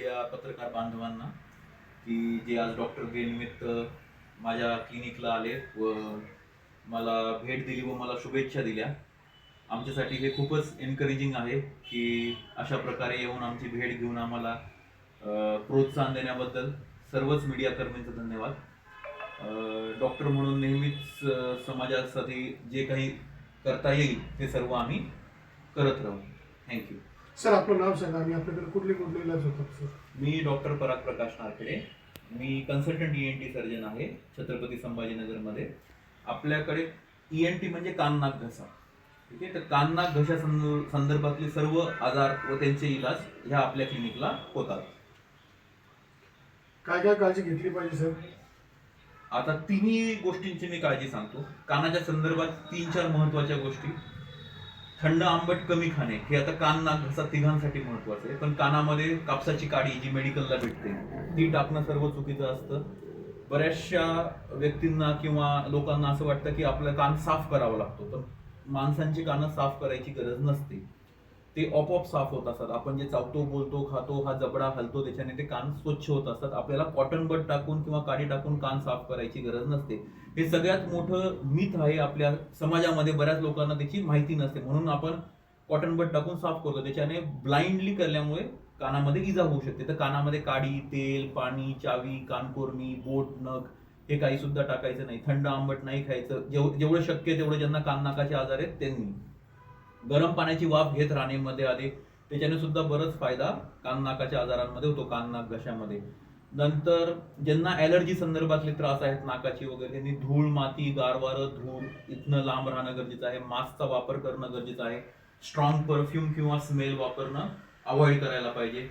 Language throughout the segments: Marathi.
मीडिया पत्रकार बांधवांना की जे आज डॉक्टर डे निमित्त माझ्या क्लिनिकला आले व मला भेट दिली व मला शुभेच्छा दिल्या. आमच्यासाठी हे खूपच एनकरेजिंग आहे की अशा प्रकारे येऊन आमची भेट घेऊन आम्हाला प्रोत्साहन देण्याबद्दल सर्वच मीडिया कर्मींचा धन्यवाद. डॉक्टर म्हणून नेहमीच समाजासाठी जे काही करता येईल ते सर्व आम्ही करत राहू. थँक्यू. सर, आपलं नाव सांगा आणि आपल्याकडे कुठले कुठले इलाज होतात सर? मी डॉक्टर पराग प्रकाश नारखेडे. मी कन्सल्टंट ENT सर्जन आहे छत्रपती संभाजीनगरमध्ये. आपल्याकडे ENT म्हणजे कान नाक घसा. ठीक आहे, तर कान नाक घशा संदर्भातले सर्व आजार व त्यांचे इलाज ह्या आपल्या क्लिनिकला होतात. काय काय काळजी घेतली पाहिजे सर? आता तिन्ही गोष्टींची मी काळजी सांगतो. कानाच्या संदर्भात 3-4 महत्वाच्या गोष्टी. थंड आंबट कमी खाणे हे आता कान नाक घसा तिघांसाठी महत्वाचं आहे. पण कानामध्ये कापसाची काडी जी मेडिकलला भेटते ती टाकणं सर्व चुकीचं असतं. बऱ्याचशा व्यक्तींना किंवा लोकांना असं वाटतं की आपलं कान साफ करावं लागतो, पण माणसांची कानं साफ करायची गरज नसते. ते आपोआप साफ होत असतात. आपण जे चावतो, बोलतो, खातो, हा जबडा हलतो त्याच्याने ते कान स्वच्छ होत असतात. आपल्याला कॉटन बड टाकून किंवा काडी टाकून कान साफ करायची गरज नसते. हे सगळ्यात मोठं मिथ आहे आपल्या समाजामध्ये. बऱ्याच लोकांना त्याची माहिती नसते, म्हणून आपण कॉटन बड टाकून साफ करतो. त्याच्याने ब्लाइंडली केल्यामुळे कानामध्ये इजा होऊ शकते. तर कानामध्ये काडी, तेल, पाणी, चावी, कानकोरणी, बोट, नख हे काही सुद्धा टाकायचं नाही. थंड आंबट नाही खायचं. जेवढं शक्य तेवढं ज्यांना कान नाकाचे आजार आहेत त्यांनी गरम पाण्याची वाफ घेत राहणे मध्ये आधी, त्याच्याने सुद्धा बरंच फायदा कान नाकाच्या आजारांमध्ये होतो, कान नाक घशामध्ये. नंतर ज्यांना ॲलर्जी संदर्भातले त्रास आहेत नाकाची वगैरे, त्यांनी धूळ, माती, गारवारं, धूळ इथनं लांब राहणं गरजेचं आहे. मास्कचा वापर करणं गरजेचं आहे. स्ट्रॉंग परफ्यूम किंवा स्मेल वापरणं अवॉइड करायला पाहिजे.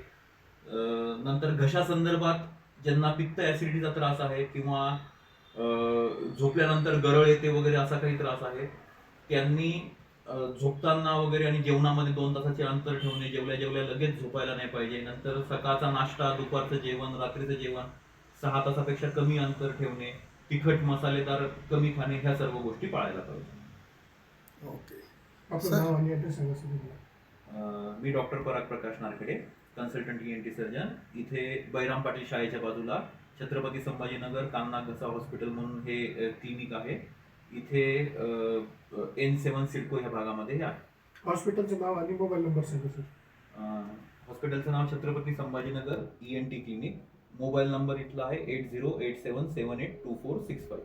नंतर घशा संदर्भात ज्यांना पित्त ऍसिडिटीचा त्रास आहे किंवा झोपल्यानंतर गरळ येते वगैरे असा काही त्रास आहे, त्यांनी झोपताना वगैरे आणि जेवणामध्ये 2 तासाचे अंतर ठेवणे. जेवल्या जेवल्या लगेच झोपायला नाही पाहिजे. नंतर सकाळचा नाश्ता, दुपारचं जेवण, रात्रीचं जेवण 6 तासापेक्षा कमी अंतर ठेवणे. तिखट मसालेदार कमी खाणे, ह्या सर्व गोष्टी पाळायला पाहिजे. ओके. आपलं नाव आणि ॲड्रेस सांगा सर. मी डॉक्टर पराग प्रकाश नारखेडे, कन्सल्टंट ENT सर्जन. इथे बैराम पाटील शाळेच्या बाजूला छत्रपती संभाजीनगर कान नाक घसा हॉस्पिटल म्हणून हे क्लिनिक आहे. इथे N7 सिडको ह्या भागामध्ये हे आहे. हॉस्पिटलचं नाव आणि मोबाईल नंबर सांगा सर. हॉस्पिटलचं नाव Chhatrapati Sambhajinagar ENT clinic. Mobile number इथला आहे 8087782465.